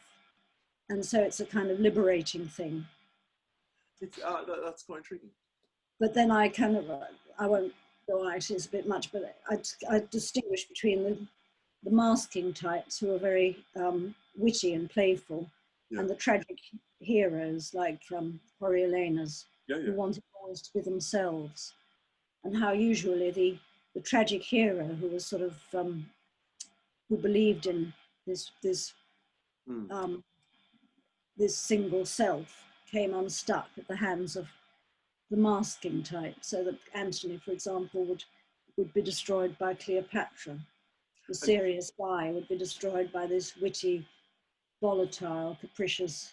And so it's a kind of liberating thing. That's quite intriguing. But then I won't go on, actually it's a bit much, but I distinguish between the masking types who are very witty and playful, and the tragic heroes like Coriolanus, who wanted always to be themselves, and how usually the tragic hero who was sort of who believed in this single self came unstuck at the hands of the masking type, so that Antony, for example, would be destroyed by Cleopatra. The serious guy would be destroyed by this witty, volatile, capricious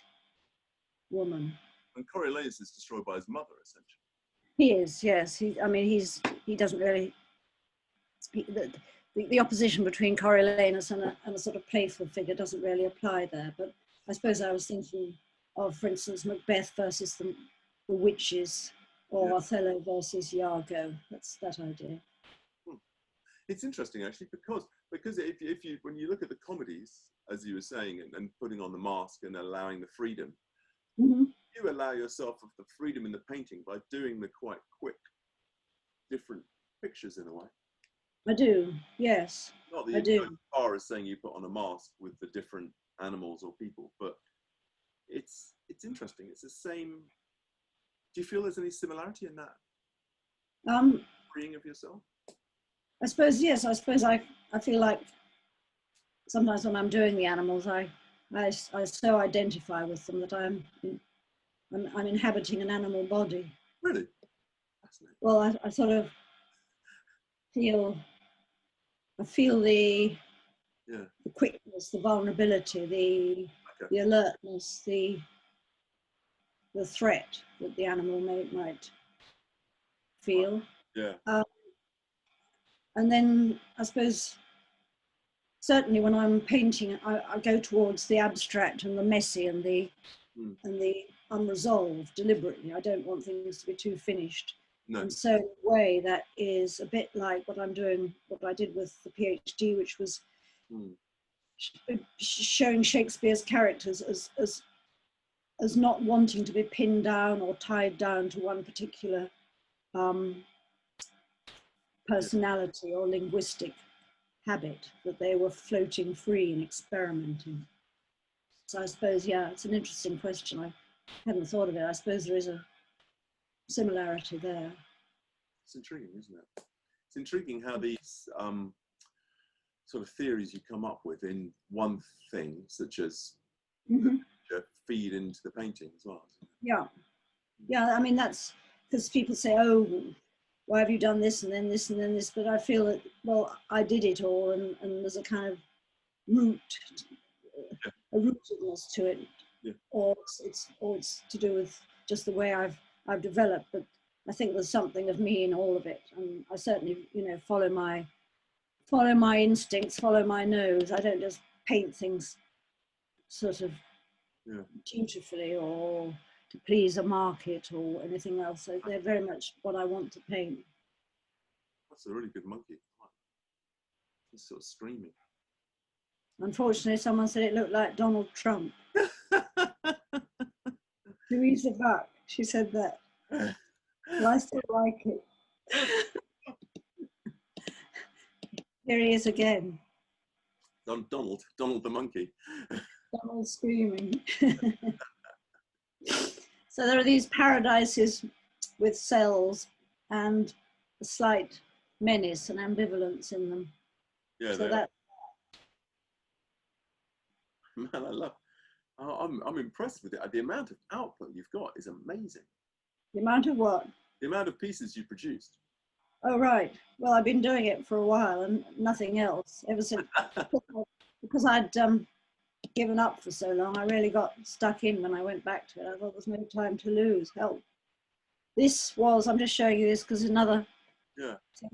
woman. And Coriolanus is destroyed by his mother, essentially. He is, yes. He doesn't really. The opposition between Coriolanus and a sort of playful figure doesn't really apply there. But I suppose I was thinking of, for instance, Macbeth versus the witches or Othello versus Iago. That's that idea. It's interesting actually because if you when you look at the comedies, as you were saying, and putting on the mask and allowing the freedom, Mm-hmm. you allow yourself of the freedom in the painting by doing the quite quick, different pictures in a way. I do, yes. Not that I you do. go as far as saying you put on a mask with the different animals or people, but it's interesting. It's the same. Do you feel there's any similarity in that? Freeing of yourself? I suppose, yes. I suppose I feel like sometimes when I'm doing the animals, I so identify with them that I'm inhabiting an animal body. Really? Fascinating. Well, I sort of feel the quickness, the vulnerability, the alertness, the threat that the animal might feel. Yeah. And then I suppose certainly when I'm painting, I go towards the abstract and the messy and the unresolved deliberately. I don't want things to be too finished. No. And so in a way that is a bit like what I'm doing, what I did with the PhD, which was showing Shakespeare's characters as not wanting to be pinned down or tied down to one particular personality or linguistic habit, that they were floating free and experimenting. So I suppose, yeah, it's an interesting question. I hadn't thought of it. I suppose there is a similarity there. It's intriguing, isn't it? It's intriguing how these sort of theories you come up with in one thing, such as the picture, feed into the painting as well. Yeah. Yeah, I mean, that's because people say, oh, why have you done this and then this and then this? But I feel that, well, I did it all, and there's a kind of a rootedness to it, or it's to do with just the way I've developed. But I think there's something of me in all of it, and I certainly, follow my instincts, follow my nose. I don't just paint things sort of dutifully or to please a market or anything else. So they're very much what I want to paint. That's a really good monkey. It's sort of screaming. Unfortunately, someone said it looked like Donald Trump. Louisa Buck, she said that. Well, I still like it. Here he is again. Donald the monkey. Donald screaming. So there are these paradises with cells and a slight menace and ambivalence in them. Yeah, so that. Man, I'm impressed with it. The amount of output you've got is amazing. The amount of what? The amount of pieces you produced. Oh, right. Well, I've been doing it for a while and nothing else ever since. Because I'd given up for so long, I really got stuck in when I went back to it. I thought there's no time to lose. Help. I'm just showing you this because another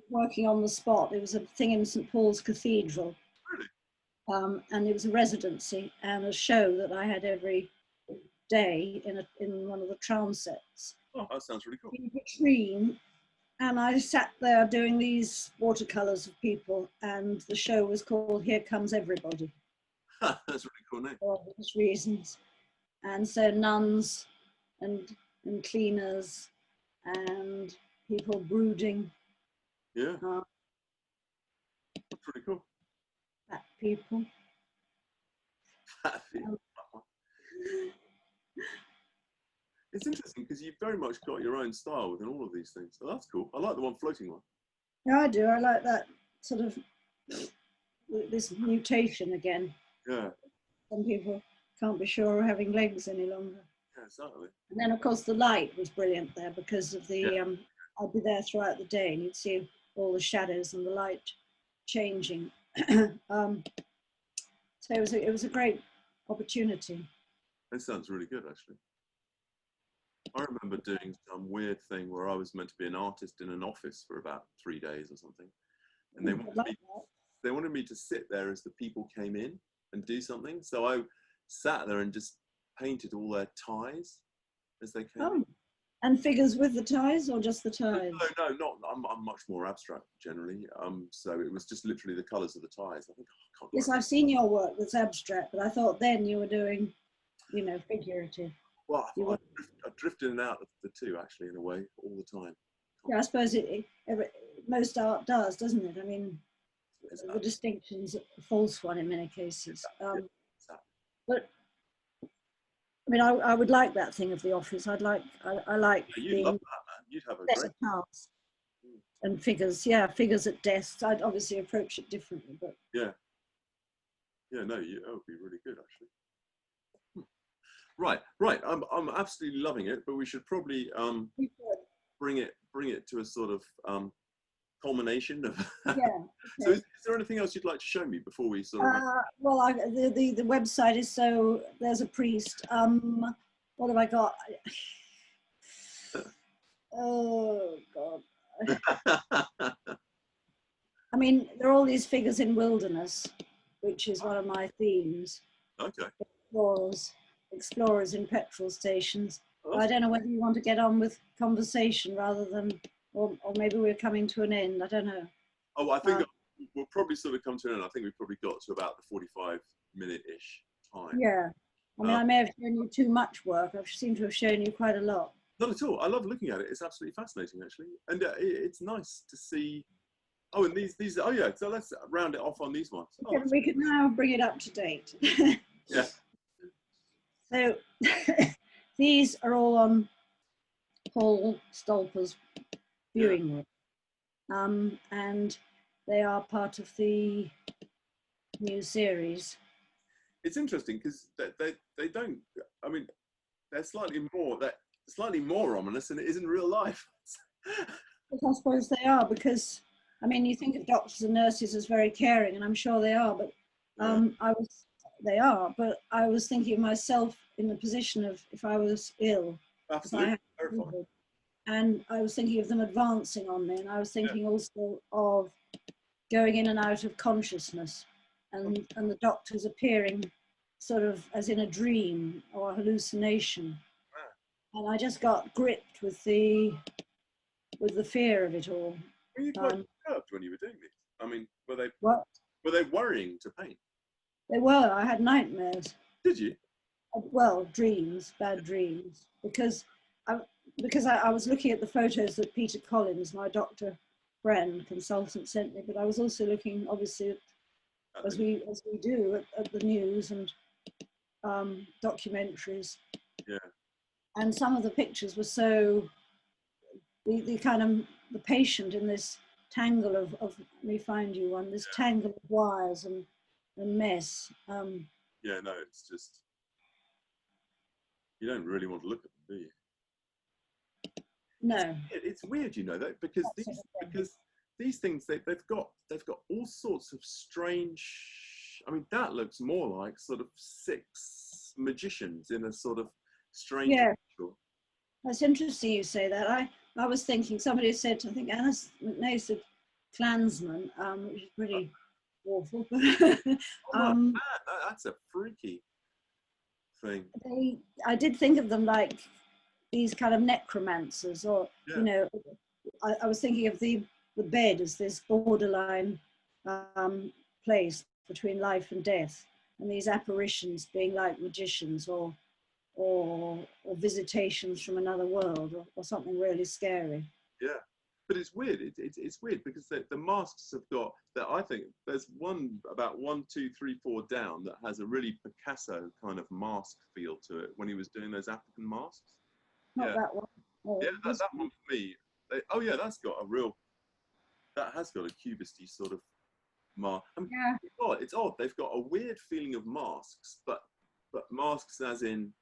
working on the spot. It was a thing in St. Paul's Cathedral. Really? And it was a residency and a show that I had every day in one of the transepts. Oh, that sounds really cool. In between, and I sat there doing these watercolours of people, and the show was called Here Comes Everybody. That's a really cool name. For obvious reasons. And so nuns and cleaners and people brooding. Yeah. That's pretty cool. Fat people. Fat people. It's interesting because you've very much got your own style within all of these things. So that's cool. I like the one floating one. Yeah, I do. I like that sort of this mutation again. Yeah. Some people can't be sure of having legs any longer. Yeah, exactly. And then, of course, the light was brilliant there because of the, I'd be there throughout the day and you'd see all the shadows and the light changing. So it was a great opportunity. That sounds really good, actually. I remember doing some weird thing where I was meant to be an artist in an office for about 3 days or something. And they wanted me to sit there as the people came in and do something. So I sat there and just painted all their ties as they came in. And figures with the ties or just the ties? No, not. I'm much more abstract generally. So it was just literally the colours of the ties. I think I can't. Yes, I've seen your work that's abstract, but I thought then you were doing, you know, figurative. Well, I drift in and out of the two actually in a way all the time. Yeah, I suppose most art does, doesn't it? I mean, the distinction's a false one in many cases. But I mean, I would like that thing of the office. I like Yeah, you'd love that, man. You'd have a great tasks and figures. Yeah, figures at desks. I'd obviously approach it differently, but yeah, no, that would be really good actually. Right. I'm absolutely loving it, but we should probably bring it to a sort of culmination of. Yeah. Okay. So is there anything else you'd like to show me before we sort of? Well, the website is so there's a priest. What have I got? Oh God. I mean, there are all these figures in wilderness, which is one of my themes. Okay. Explorers in petrol stations. I don't know whether you want to get on with conversation rather than, or maybe we're coming to an end. I don't know. Oh, I think we'll probably sort of come to an end. I think we've probably got to about the 45-minute-ish time. Yeah. I mean, I may have shown you too much work. I seem to have shown you quite a lot. Not at all. I love looking at it. It's absolutely fascinating, actually. And it's nice to see. Oh, and these. Oh, yeah. So let's round it off on these ones. Oh, we could now bring it up to date. Yeah. So these are all on Paul Stolper's viewing room, and they are part of the new series. It's interesting because they don't. I mean, they're slightly more ominous than it is in real life. But I suppose they are, because I mean, you think of doctors and nurses as very caring, and I'm sure they are, but they are, but I was thinking of myself in the position of if I was ill. Absolutely. And I was thinking of them advancing on me, and I was thinking also of going in and out of consciousness, and the doctors appearing sort of as in a dream or a hallucination. And I just got gripped with the fear of it all. Were you quite disturbed when you were doing this? I mean, were they worrying to paint? They were. I had nightmares. Did you? Well, dreams, bad dreams, because I was looking at the photos that Peter Collins, my doctor friend, consultant, sent me, but I was also looking, obviously, as we do at the news and documentaries. Yeah. And some of the pictures were so the kind of the patient in this tangle of let me find you one, this tangle of wires and mess. Yeah, no, it's just, you don't really want to look at them, do you? No. It's weird, you know, that because these things they've got all sorts of strange. I mean, that looks more like sort of 6 magicians in a sort of strange. Yeah. Ritual. That's interesting you say that. I was thinking, somebody said, I think Alice McNay said Klansman, which is pretty awful. That's a freaky thing. I did think of them like these kind of necromancers, or you know, I was thinking of the bed as this borderline place between life and death, and these apparitions being like magicians or visitations from another world, or something really scary. Yeah, but it's weird. It's weird because the masks have got that. I think there's one about 1, 2, 3, 4 down that has a really Picasso kind of mask feel to it when he was doing those African masks. Not that one. Oh, yeah, that one for me. That's got a real. That has got a cubisty sort of mask. I mean, it's odd. They've got a weird feeling of masks, but masks as in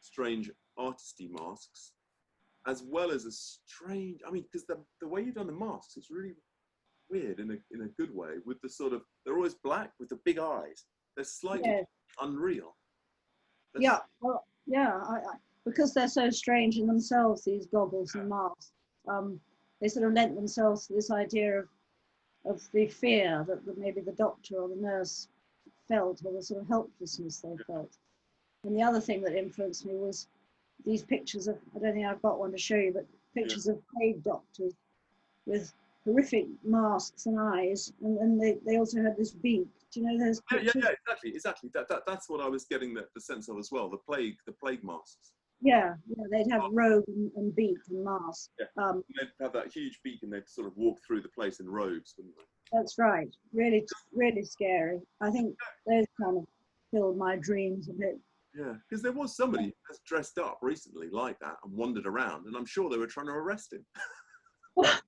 strange artisty masks, as well as a strange. I mean, because the way you've done the masks, it's really weird in a good way. With the sort of, they're always black with the big eyes. They're slightly unreal. Because they're so strange in themselves, these goggles and masks. They sort of lent themselves to this idea of the fear that maybe the doctor or the nurse felt, or the sort of helplessness they felt. And the other thing that influenced me was these pictures of, I don't think I've got one to show you, but pictures of plague doctors with horrific masks and eyes, and then they also had this beak. Do you know those pictures? Yeah, exactly. That's what I was getting the sense of as well. The plague masks. Yeah, they'd have robe and beak and mask. Yeah. They'd have that huge beak, and they'd sort of walk through the place in robes, wouldn't they? That's right. Really, really scary. I think those kind of filled my dreams a bit. Yeah, because there was somebody that's dressed up recently like that and wandered around, and I'm sure they were trying to arrest him. What?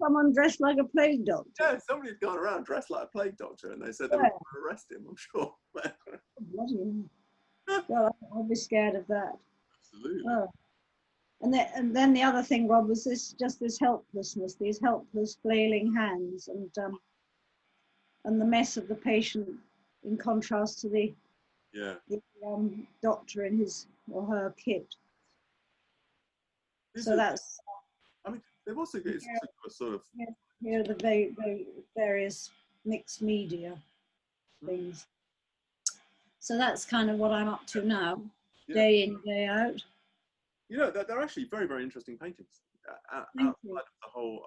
Someone dressed like a plague doctor? Yeah, somebody had gone around dressed like a plague doctor, and they said they were trying to arrest him, I'm sure. Bloody hell. Well, I'd be scared of that. Absolutely. Oh. And then the other thing, Rob, was this helplessness, these helpless flailing hands, and the mess of the patient in contrast to the doctor in his or her kit. So that's. I mean, they've also got a sort of. Here are the various mixed media things. So that's kind of what I'm up to now, day in, day out. You know, they're actually very, very interesting paintings outside of the whole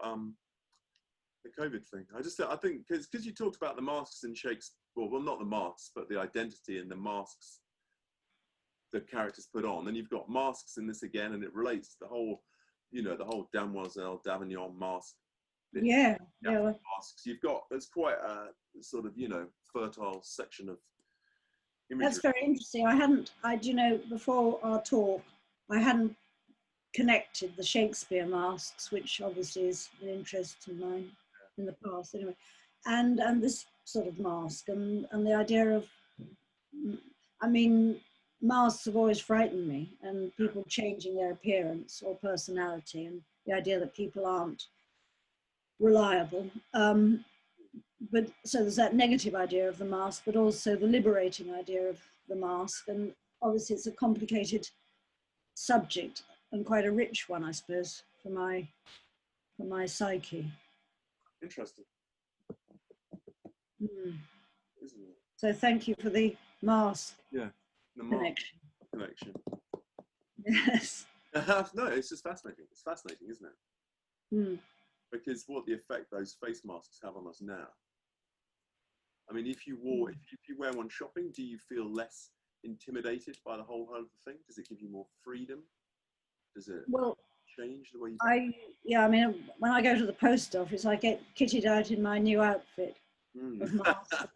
the COVID thing. I think because you talked about the masks in Shakespeare, well, not the masks, but the identity and the masks the characters put on. Then you've got masks in this again, and it relates to the whole, the whole Damoiselle d'Avignon mask. Masks. There's quite a sort of, fertile section of imagery. That's very interesting. Before our talk, I hadn't connected the Shakespeare masks, which obviously is an interest of mine in the past anyway, and this sort of mask and the idea of, masks have always frightened me, and people changing their appearance or personality, and the idea that people aren't reliable. But so there's that negative idea of the mask, but also the liberating idea of the mask. And obviously it's a complicated subject and quite a rich one, I suppose, for my psyche. Interesting. Isn't it? So thank you for the mask. Yeah, the connection. Yes. No, it's just fascinating. It's fascinating, isn't it? Because what the effect those face masks have on us now. I mean, if you wear one shopping, do you feel less intimidated by the whole of the thing? Does it give you more freedom? Does it change the way you when I go to the post office, I get kitted out in my new outfit of mask.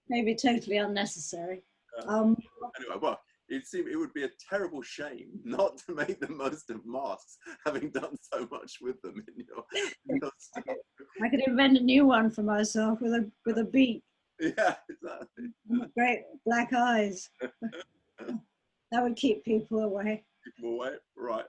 Maybe totally unnecessary. Anyway, well, it would be a terrible shame not to make the most of masks, having done so much with them in your stuff. I could invent a new one for myself with a beak. Yeah, exactly. Great black eyes. That would keep people away. Keep them away. Right.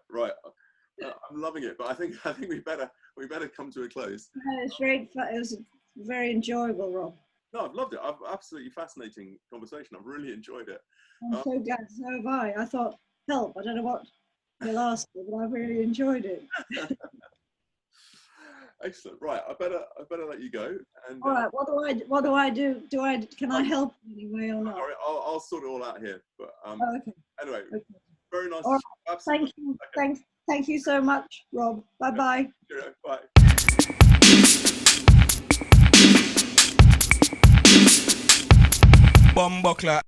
I'm loving it, but I think we better come to a close. No, it's very fun. It was very enjoyable, Rob. No, I've loved it. Absolutely fascinating conversation. I've really enjoyed it. I'm so glad. So have I. I thought, help. I don't know what you'll ask me, but I really enjoyed it. Excellent. Right. I better let you go. And all right. What do I do? Can I help in any way or not? I'll sort it all out here. But okay. Anyway, okay. Very nice. Right. Thank you. Okay. Thank you so much, Rob. Bye-bye. Bye. Bumbuckler.